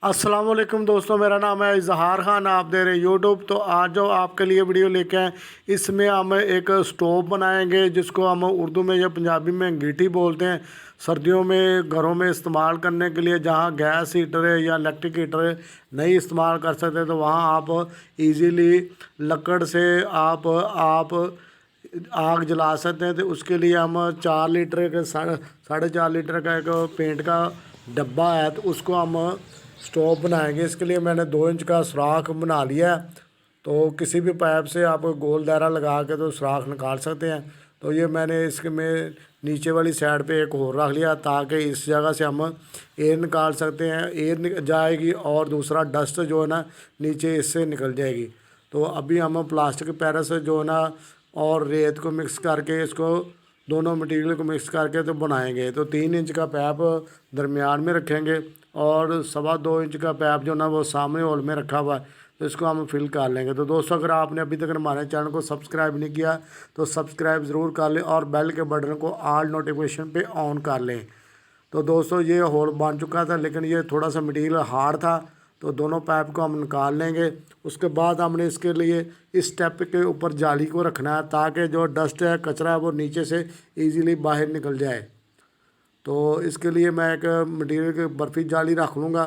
अस्सलाम वालेकुम दोस्तों, मेरा नाम है इजहार खान। आप दे रहे यूट्यूब। तो आज जो आपके लिए वीडियो लेके आए, इसमें हम एक स्टोव बनाएंगे जिसको हम उर्दू में या पंजाबी में अंगीठी बोलते हैं। सर्दियों में घरों में इस्तेमाल करने के लिए, जहाँ गैस हीटर है या इलेक्ट्रिक हीटर है नहीं इस्तेमाल कर सकते, तो वहाँ आप इजीली लकड़ से आप आग जला सकते हैं। तो उसके लिए हम 4 लीटर के साढ़े 4 लीटर का एक पेंट का डब्बा है, तो उसको हम स्टोव बनाएंगे। इसके लिए मैंने 2 इंच का सुराख बना लिया है। तो किसी भी पाइप से आप गोल दायरा लगा के तो सुराख निकाल सकते हैं। तो ये मैंने इसके में नीचे वाली साइड पे एक और रख लिया, ताकि इस जगह से हम एयर निकाल सकते हैं। एयर जाएगी और दूसरा डस्ट जो है ना नीचे इससे निकल जाएगी। तो अभी हम प्लास्टिक पैरा से जो है ना और रेत को मिक्स करके, इसको दोनों मटेरियल को मिक्स करके तो बनाएंगे। तो 3 इंच का पैप दरमियान में रखेंगे और 2.25 इंच का पैप जो ना वो सामने हॉल में रखा हुआ है, तो इसको हम फिल कर लेंगे। तो दोस्तों, अगर आपने अभी तक हमारे चैनल को सब्सक्राइब नहीं किया तो सब्सक्राइब ज़रूर कर लें और बेल के बटन को ऑल नोटिफिकेशन पे ऑन कर लें। तो दोस्तों, ये होल बन चुका था, लेकिन ये थोड़ा सा मटेरियल हार्ड था, तो दोनों पाइप को हम निकाल लेंगे। उसके बाद हमने इसके लिए इस स्टेप के ऊपर जाली को रखना है, ताकि जो डस्ट है, कचरा है, वो नीचे से ईज़िली बाहर निकल जाए। तो इसके लिए मैं एक मटेरियल की बर्फ़ी जाली रख लूँगा।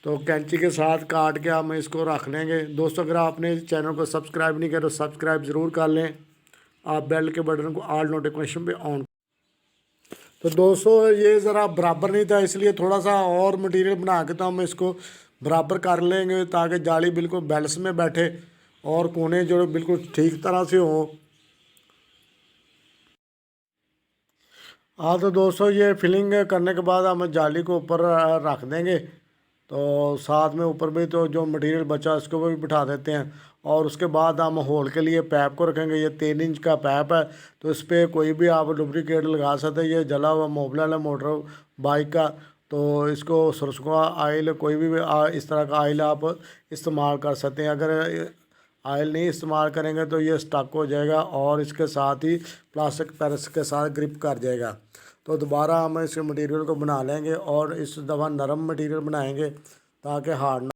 तो कैंची के साथ काट के हम इसको रख लेंगे। दोस्तों, अगर आपने चैनल को सब्सक्राइब नहीं किया तो सब्सक्राइब ज़रूर कर लें। आप बेल के बटन को ऑल नोटिफिकेशन पे ऑन। तो दोस्तों, ये ज़रा बराबर नहीं था, इसलिए थोड़ा सा और मटेरियल बना के तो हम इसको बराबर कर लेंगे, ताकि जाली बिल्कुल बैलेंस में बैठे और कोने जो बिल्कुल ठीक तरह से हों। हाँ, तो दोस्तों, ये फिलिंग करने के बाद हम जाली को ऊपर रख देंगे। तो साथ में ऊपर भी तो जो मटेरियल बचा उसको भी बिठा देते हैं। और उसके बाद हम होल के लिए पाइप को रखेंगे। ये 3 इंच का पाइप है, तो इस पर कोई भी आप लुब्रिकेट लगा सकते हैं। ये जला हुआ मोबिल है मोटर बाइक का, तो इसको सरसों का आयल, कोई भी इस तरह का आयल आप इस्तेमाल कर सकते हैं। अगर आयल नहीं इस्तेमाल करेंगे तो ये स्टक हो जाएगा और इसके साथ ही प्लास्टिक पैरस के साथ ग्रिप कर जाएगा। तो दोबारा हम इस मटेरियल को बना लेंगे और इस दफ़ा नरम मटेरियल बनाएंगे, ताकि हार्ड ना।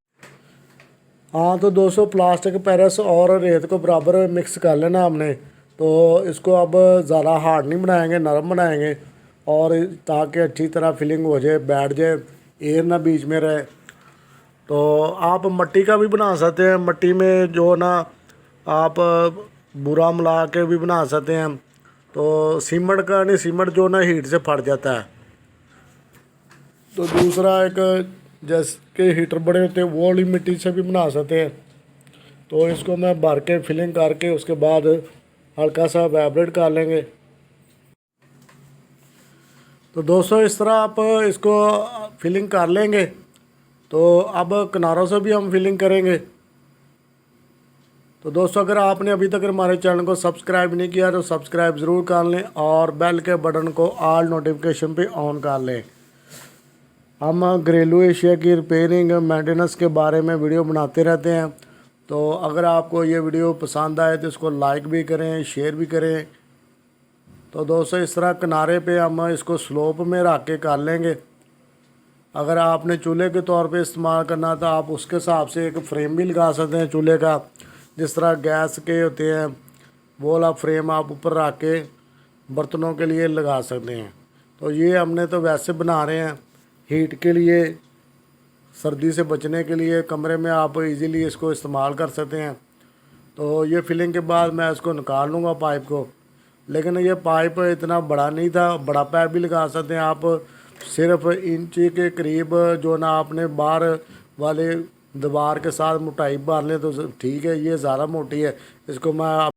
हाँ, तो दोस्तों, प्लास्टिक पैरस और रेत को बराबर मिक्स कर लेना हमने। तो इसको अब ज़्यादा हार्ड नहीं बनाएंगे, नरम बनाएंगे, और ताकि अच्छी तरह फिलिंग हो जाए, बैठ जाए, एयर ना बीच में रहे। तो आप मट्टी का भी बना सकते हैं। मट्टी में जो ना आप बुरा मिला के भी बना सकते हैं। तो सीमेंट का नहीं, सीमेंट जो ना हीट से फट जाता है। तो दूसरा एक जैसे के हीटर बड़े होते हैं, वो वाली मिट्टी से भी बना सकते हैं। तो इसको मैं भर के फिलिंग करके उसके बाद हल्का सा वाइब्रेट कर लेंगे। तो दोस्तों, इस तरह आप इसको फिलिंग कर लेंगे। तो अब किनारों से भी हम फिलिंग करेंगे। तो दोस्तों, अगर आपने अभी तक हमारे चैनल को सब्सक्राइब नहीं किया तो सब्सक्राइब ज़रूर कर लें और बेल के बटन को ऑल नोटिफिकेशन पे ऑन कर लें। हम घरेलू एशिया की रिपेयरिंग मेंटेनेंस के बारे में वीडियो बनाते रहते हैं। तो अगर आपको ये वीडियो पसंद आए तो इसको लाइक भी करें, शेयर भी करें। तो दोस्तों, इस तरह किनारे पे हम इसको स्लोप में रख के कर लेंगे। अगर आपने चूल्हे के तौर पे इस्तेमाल करना तो आप उसके हिसाब से एक फ्रेम भी लगा सकते हैं चूल्हे का, जिस तरह गैस के होते हैं, वो वाला फ्रेम आप ऊपर रख के बर्तनों के लिए लगा सकते हैं। तो ये हमने तो वैसे बना रहे हैं हीट के लिए, सर्दी से बचने के लिए। कमरे में आप इजीली इसको इस्तेमाल कर सकते हैं। तो ये फिलिंग के बाद मैं इसको निकाल लूँगा पाइप को। लेकिन ये पाइप इतना बड़ा नहीं था, बड़ा पाइप भी लगा सकते हैं आप। सिर्फ इंच के करीब जो ना आपने बाहर वाले दीवार के साथ मोटाई मार लें तो ठीक है। ये ज़्यादा मोटी है, इसको मैं।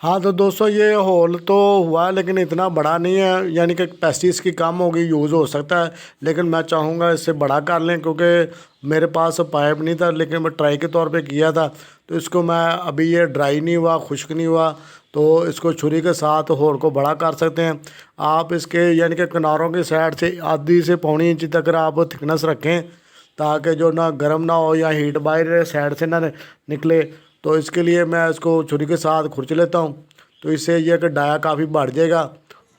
हाँ, तो दोस्तों, ये होल तो हुआ है, लेकिन इतना बड़ा नहीं है, यानी कि कैपेसिटी इसकी कम होगी, यूज़ हो सकता है। लेकिन मैं चाहूँगा इससे बड़ा कर लें, क्योंकि मेरे पास पाइप नहीं था, लेकिन मैं ट्राई के तौर पे किया था। तो इसको मैं अभी ये ड्राई नहीं हुआ, खुश्क नहीं हुआ, तो इसको छुरी के साथ होल को बड़ा कर सकते हैं आप। इसके यानी कि किनारों की साइड से आधी से 1.25 इंच तक आप थिकनेस रखें। ताकि जो ना गर्म ना हो या हीट बाहर साइड से ना निकले। तो इसके लिए मैं इसको छुरी के साथ खुरच लेता हूँ। तो इससे ये कि डाया काफ़ी बढ़ जाएगा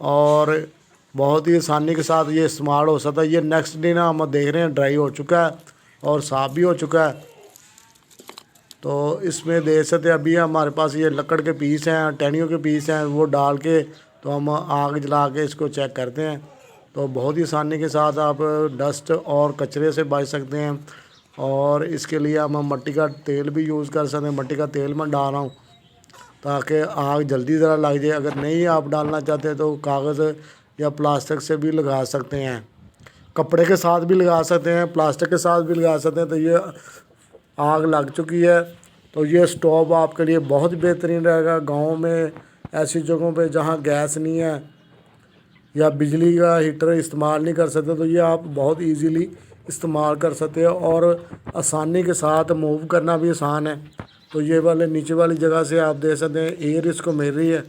और बहुत ही आसानी के साथ ये इस्तेमाल हो सकता है। ये नेक्स्ट डे ना हम देख रहे हैं ड्राई हो चुका है और साफ़ भी हो चुका है। तो इसमें देख सकते हैं अभी हमारे पास ये लकड़ के पीस हैं, टहनियों के पीस हैं, वो डाल के तो हम आग जला के इसको चेक करते हैं। तो बहुत ही आसानी के साथ आप डस्ट और कचरे से बच सकते हैं। और इसके लिए हम मिट्टी का तेल भी यूज़ कर सकते हैं। मिट्टी का तेल मैं डाल रहा हूँ ताकि आग जल्दी ज़रा लग जाए। अगर नहीं आप डालना चाहते तो कागज़ या प्लास्टिक से भी लगा सकते हैं, कपड़े के साथ भी लगा सकते हैं, प्लास्टिक के साथ भी लगा सकते हैं। तो ये आग लग चुकी है। तो ये स्टोव आपके लिए बहुत बेहतरीन रहेगा। गांव में ऐसी जगहों पे जहां गैस नहीं है या बिजली का हीटर इस्तेमाल नहीं कर सकते, तो ये आप बहुत इजीली इस्तेमाल कर सकते हो और आसानी के साथ मूव करना भी आसान है। तो ये वाले नीचे वाली जगह से आप देख सकते हैं एयर इसको मिल रही है।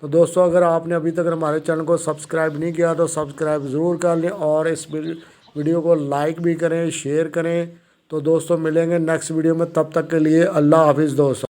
तो दोस्तों अगर आपने अभी तक हमारे चैनल को सब्सक्राइब नहीं किया तो सब्सक्राइब ज़रूर कर लें और इस वीडियो को लाइक भी करें, शेयर करें। तो दोस्तों मिलेंगे नेक्स्ट वीडियो में, तब तक के लिए अल्लाह हाफिज़ दोस्तों।